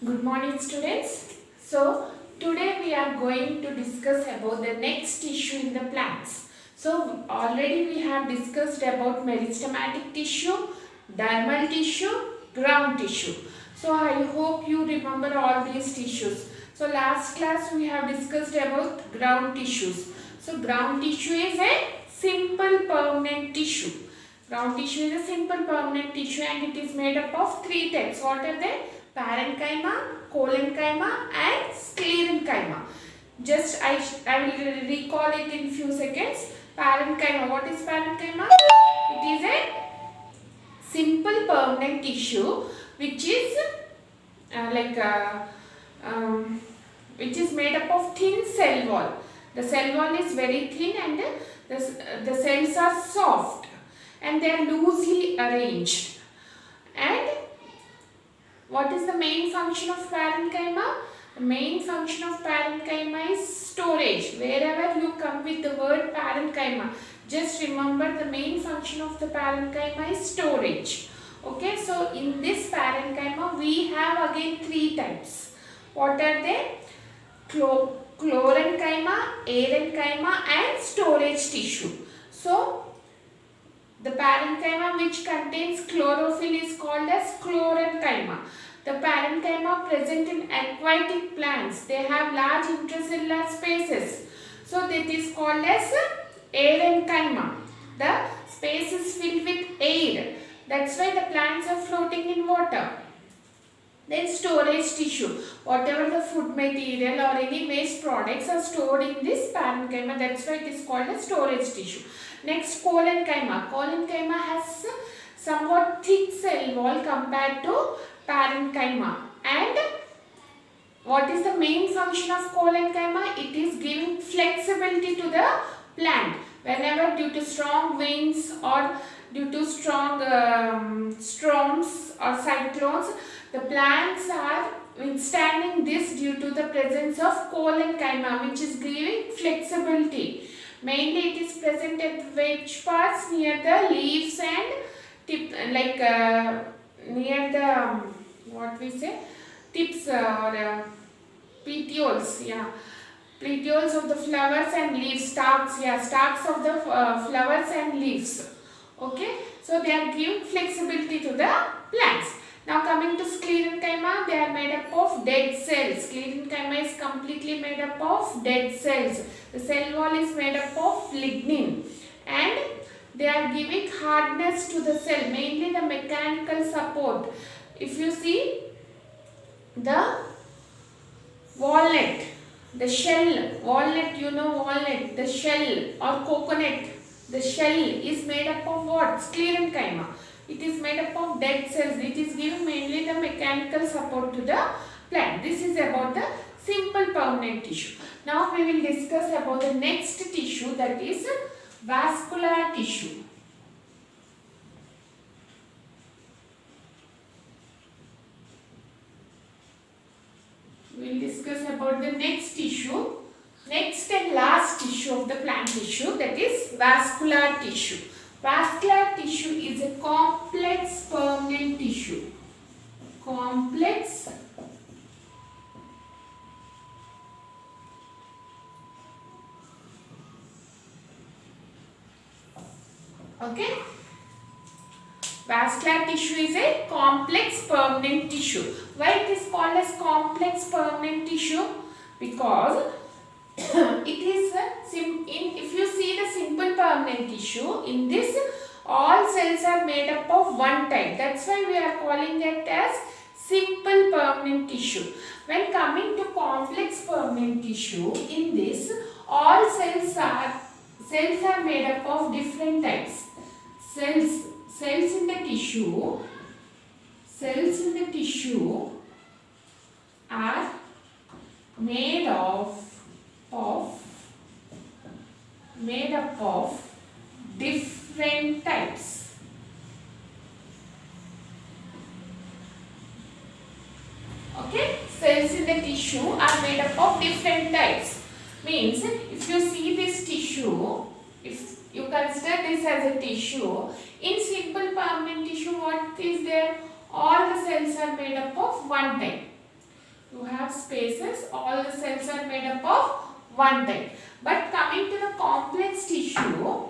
Good morning students. So today we are going to discuss about the next tissue in the plants. So already we have discussed about meristematic tissue, dermal tissue, ground tissue. So I hope you remember all these tissues. So last class we have discussed about ground tissues. So ground tissue is a simple permanent tissue. Ground tissue is a simple permanent tissue and it is made up of three types. What are they? Parenchyma, collenchyma and sclerenchyma. Just I will recall it in few seconds. Parenchyma. What is parenchyma? It is a simple permanent tissue which is which is made up of thin cell wall. The cell wall is very thin and the cells are soft and they are loosely arranged. And what is the main function of parenchyma? The main function of parenchyma is storage. Wherever you come with the word parenchyma, just remember the main function of the parenchyma is storage. Okay, so in this parenchyma we have again three types. What are they? Chlorenchyma, arenchyma and storage tissue. So the parenchyma which contains chlorophyll is called as chlorenchyma. The parenchyma present in aquatic plants, they have large intracellular spaces. So that is called as arenchyma. The space is filled with air. That's why the plants are floating in water. Then storage tissue. Whatever the food material or any waste products are stored in this parenchyma. That's why it is called as storage tissue. Next, collenchyma. Collenchyma has somewhat thick cell wall compared to parenchyma. And what is the main function of collenchyma? It is giving flexibility to the plant. Whenever due to strong winds or due to strong storms or cyclones, the plants are withstanding this due to the presence of collenchyma, which is giving flexibility. Mainly it is present at which parts? Near the leaves and tip, near the what we say, tips or petioles, petioles of the flowers and leaves, stalks of the flowers and leaves. Okay, so they are giving flexibility to the plants. Now coming to sclerenchyma, they are made up of dead cells. Sclerenchyma is completely made up of dead cells. The cell wall is made up of lignin and they are giving hardness to the cell, mainly the mechanical support. If you see the walnut, the shell, walnut, you know walnut, the shell or coconut, the shell is made up of what? Sclerenchyma. It is made up of dead cells. It is giving mainly the mechanical support to the plant. This is about the simple permanent tissue. Now we will discuss about the next tissue, that is vascular tissue. We will discuss about the next tissue. Next and last tissue of the plant tissue, that is vascular tissue. Vascular tissue is a complex permanent tissue. Complex okay. Vascular tissue is a complex permanent tissue. Why it is called as complex permanent tissue? Because it is if you see the simple permanent tissue, in this all cells are made up of one type. That's why we are calling it as simple permanent tissue. When coming to complex permanent tissue, in this all cells are made up of different types. Cells in the tissue are made up of different types. Okay, cells in the tissue are made up of different types. Means if you see this tissue, if you consider this as a tissue, in simple permanent tissue what is there? All the cells are made up of one type. You have spaces. All the cells are made up of one type. But coming to the complex tissue,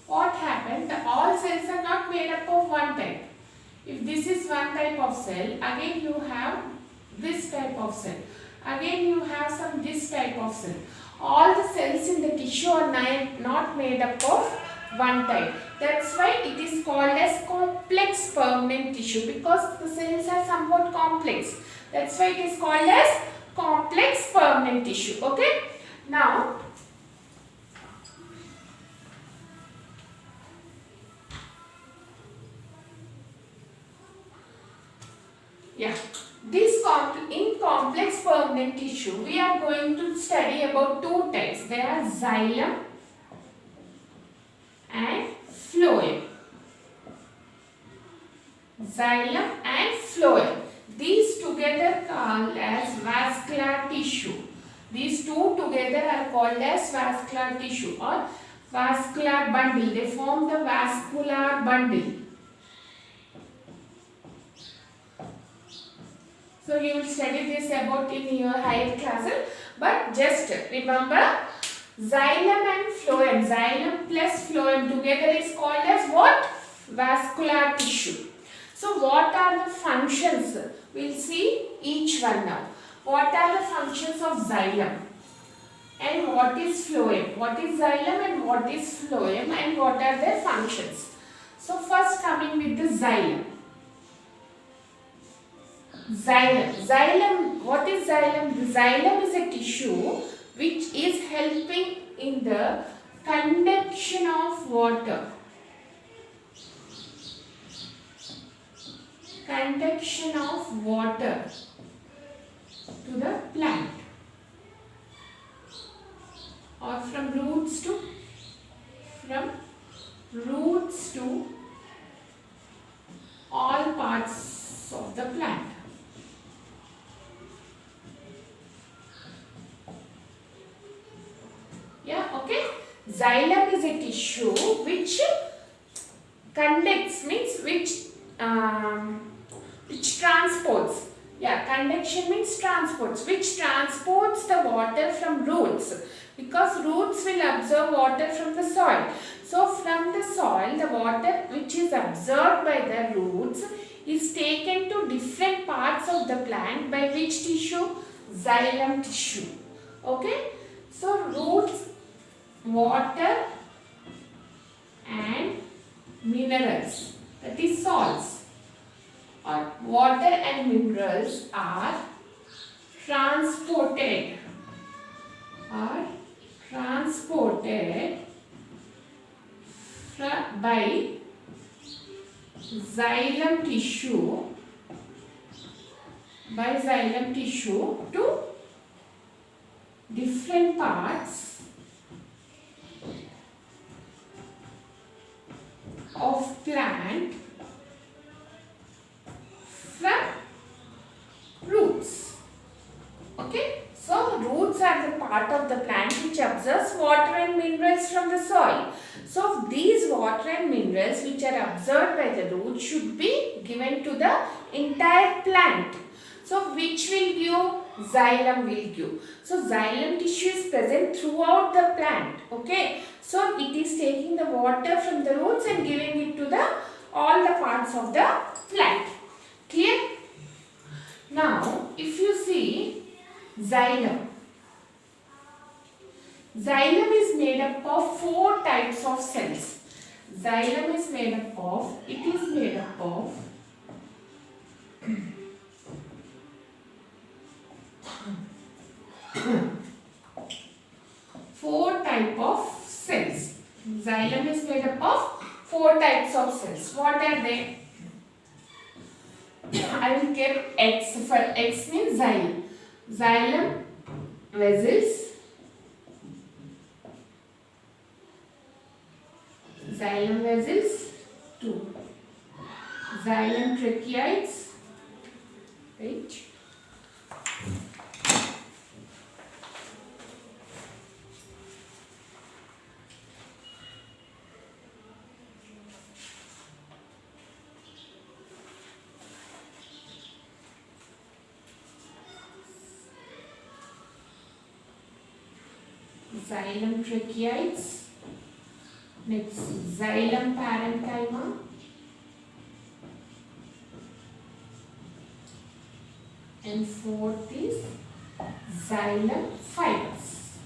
what happened? All cells are not made up of one type. If this is one type of cell, again you have this type of cell. Again you have some this type of cell. All the cells in the tissue are not made up of one type. That's why it is called as complex permanent tissue, because the cells are somewhat complex. That's why it is called as complex permanent tissue. Okay. Now, in complex permanent tissue, we are going to study about two types. They are xylem and phloem. Xylem and phloem. These together called as vascular tissue. These two together are called as vascular tissue or vascular bundle. They form the vascular bundle. So you will study this about in your higher classes. But just remember, xylem and phloem. Xylem plus phloem together is called as what? Vascular tissue. So what are the functions? We will see each one now. What are the functions of xylem? And what is phloem? What is xylem and what is phloem and what are their functions? So first coming with the xylem. Xylem. What is xylem? The xylem is a tissue which is helping in the conduction of water. Conduction of water to the plant or from roots to all parts of the plant. Yeah, okay. Xylem is a tissue which conducts, means which transports. Yeah, conduction means transports, which transports the water from roots, because roots will absorb water from the soil. So from the soil, the water which is absorbed by the roots is taken to different parts of the plant by which tissue? Xylem tissue. Okay. So roots, water and minerals, that is salts, or water and minerals are transported by xylem tissue to different parts of plant from roots. Okay, so roots are the part of the plant which absorbs water and minerals from the soil. So these water and minerals which are absorbed by the roots should be given to the entire plant. So which will give? Xylem will give. So xylem tissue is present throughout the plant. Okay, so it is taking the water from the roots and giving it to all the parts of the plant. Clear? Now, if you see xylem. Xylem is made up of 4 types of cells. Xylem is made up of, it is made up of 4 types of cells. Xylem is made up of 4 types of cells. What are they? I will give X. For X means xylem. Xylem vessels. Xylem vessels 2. Xylem tracheids. Right. xylem tracheids, next xylem parenchyma, and fourth is xylem fibers.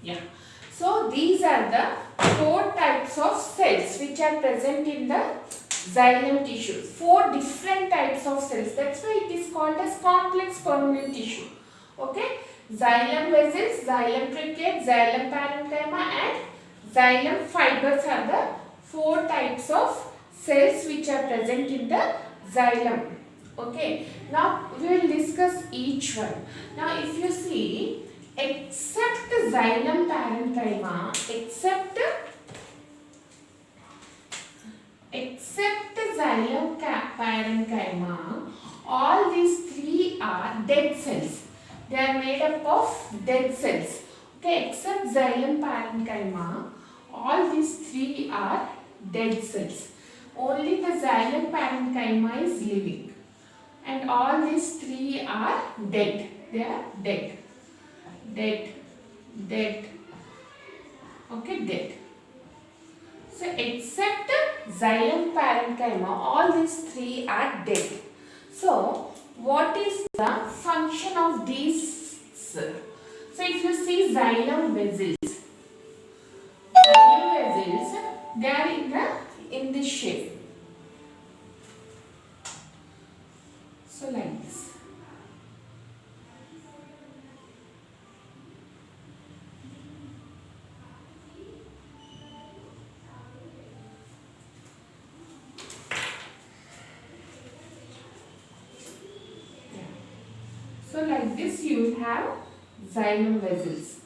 Yeah. So these are the 4 types of cells which are present in the xylem tissue. 4 different types of cells. That's why it is called as complex permanent tissue. Okay. Xylem vessels, xylem tracheids, xylem parenchyma and xylem fibers are the 4 types of cells which are present in the xylem. Okay. Now we will discuss each one. Now if you see, except xylem parenchyma, except xylem parenchyma, all these 3 are dead cells. They are made up of dead cells. Okay, except xylem parenchyma, all these 3 are dead cells. Only the xylem parenchyma is living. And all these 3 are dead. They are dead. Dead. Okay, dead. So except xylem parenchyma, all these 3 are dead. So what is the function of these cells? So if you see xylem vessels, they are in this shape. So like this. So like this you will have xylem vessels.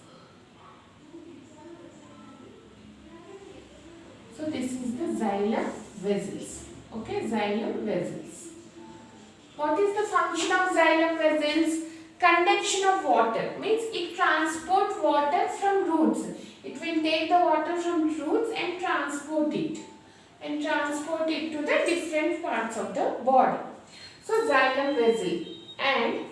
So this is the xylem vessels. Okay, xylem vessels. What is the function of xylem vessels? Conduction of water. Means it transports water from roots. It will take the water from roots and transport it. And transport it to the different parts of the body. So xylem vessel. And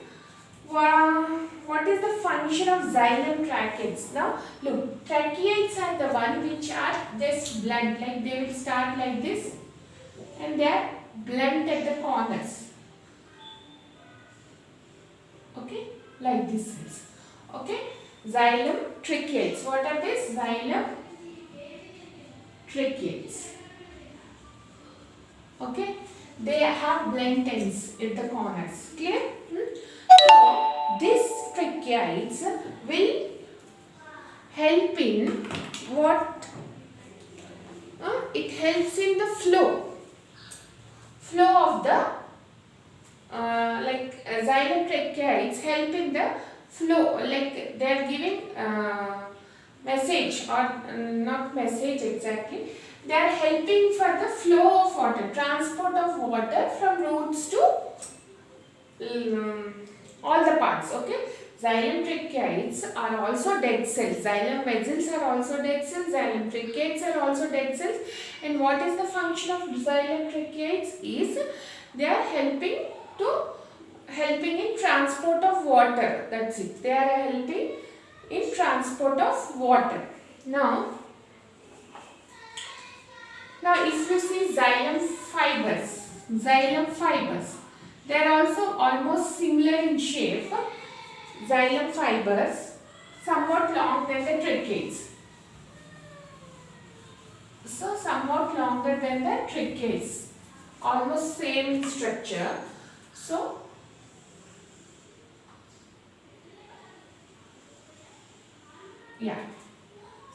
what is the function of xylem tracheids? Now look, tracheids are the one which are just blunt, like they will start like this and they are blunt at the corners. Okay, like this is. Okay, xylem tracheids. What are these? Xylem tracheids. Okay, they have blunt ends at the corners. Clear? So these tracheids will help in what? It helps in the flow of the xylem tracheids help in the flow, like they are giving message or not message exactly. They are helping for the flow of water, transport of water from roots to all the parts. Okay, xylem tracheids are also dead cells. Xylem vessels are also dead cells. Xylem tracheids are also dead cells. And what is the function of xylem tracheids? Is they are helping in transport of water. That's it. They are helping in transport of water. Now if you see xylem fibers, they are also almost similar in shape. Xylem fibers somewhat long than the tracheids. So somewhat longer than the tracheids. Almost same in structure. So yeah.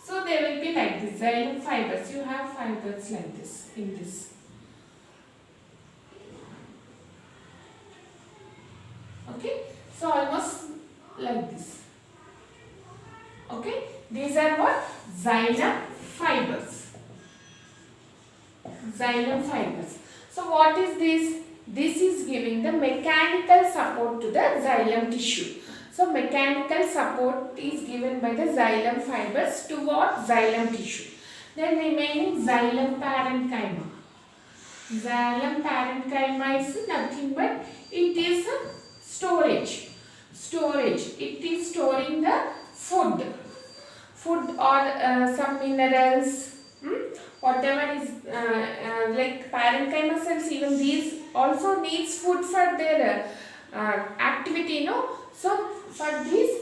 So they will be like this. Xylem fibers. You have fibers like this in this. Okay. So almost like this. Okay. These are what? Xylem fibers. Xylem fibers. So what is this? This is giving the mechanical support to the xylem tissue. So mechanical support is given by the xylem fibers to what? Xylem tissue. Then remaining xylem parenchyma. Xylem parenchyma is nothing but it is a storage. It is storing the food or some minerals, whatever is like parenchyma cells, even these also needs food for their activity, no? So for this,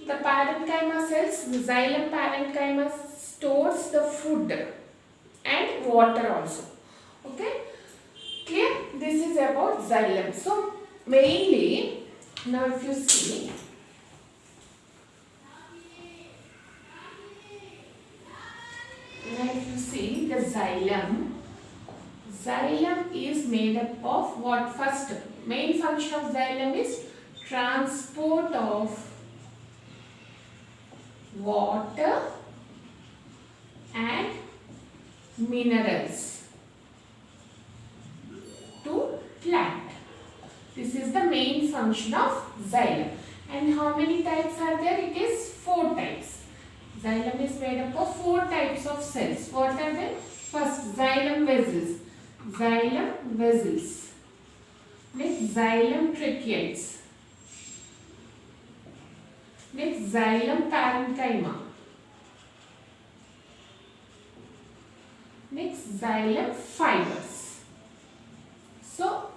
the parenchyma cells, the xylem parenchyma stores the food and water also. Okay, clear? This is about xylem. So mainly, now if you see, the xylem is made up of what? First, main function of xylem is transport of water and minerals to plant. This is the main function of xylem. And how many types are there? It is 4 types. Xylem is made up of 4 types of cells. What are they? First, xylem vessels. Next, xylem tracheids. Next, xylem parenchyma. Next, xylem fibers. So,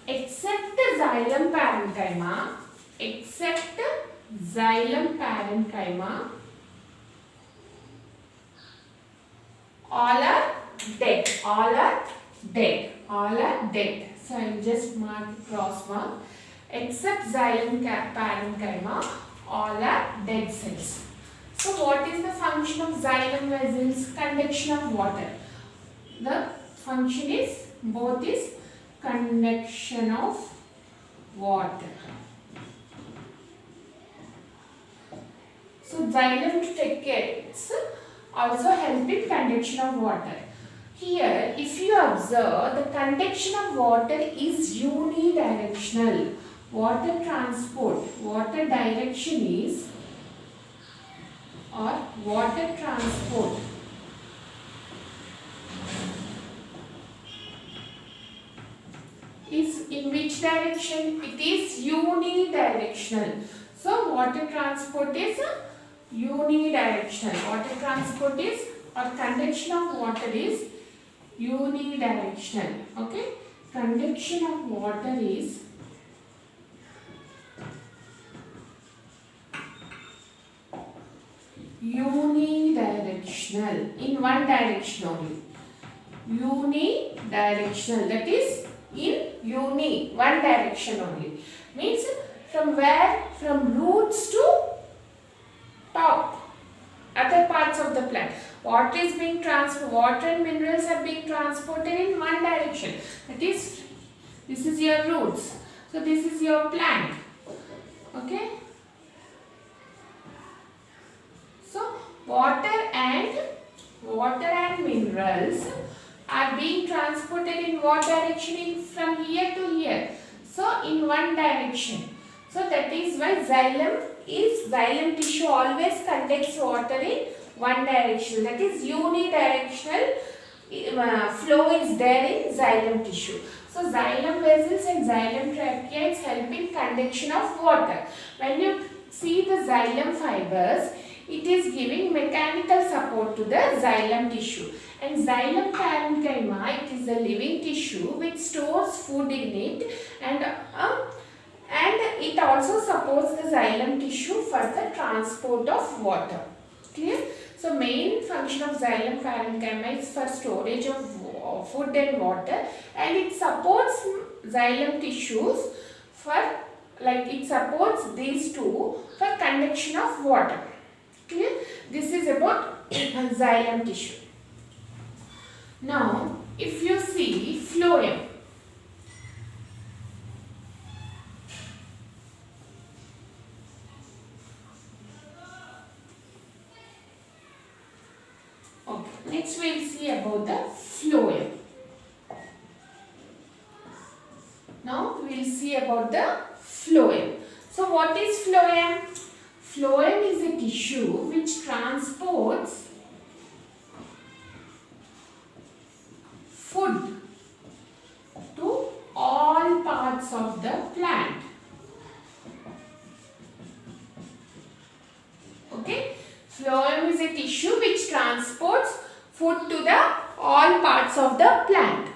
except the xylem parenchyma, all are dead. So I will just mark cross mark. Except xylem parenchyma, all are dead cells. So what is the function of xylem vessels? Conduction of water. The function is both is conduction of water. So xylem tracheids also help in conduction of water. Here, if you observe, the conduction of water is unidirectional. Water direction is, or water transport is in which direction? It is unidirectional. So, water transport is unidirectional. Water transport is, or conduction of water is unidirectional. Okay, conduction of water is unidirectional, in one direction only. Unidirectional, that is in one direction only. Means from where? From roots to top, other parts of the plant. Water is being transported, water and minerals are being transported in one direction. That is, this is your roots. So this is your plant. Okay. So water and minerals are being transported in what direction? From here to here. So in one direction. So that is why xylem tissue always conducts water in one direction. That is unidirectional flow is there in xylem tissue. So xylem vessels and xylem tracheids help in conduction of water. When you see the xylem fibers, it is giving mechanical support to the xylem tissue. And xylem parenchyma, it is a living tissue which stores food in it, and it also supports the xylem tissue for the transport of water. Clear? So main function of xylem parenchyma is for storage of food and water, and it supports xylem tissues for, like, it supports these two for conduction of water. Clear? This is about xylem tissue. Now, if you see phloem. Okay, next we will see about the phloem. Now, we will see about the phloem. So, what is phloem? Phloem is a tissue which transports food to all parts of the plant. Phloem is a tissue which transports food to the all parts of the plant.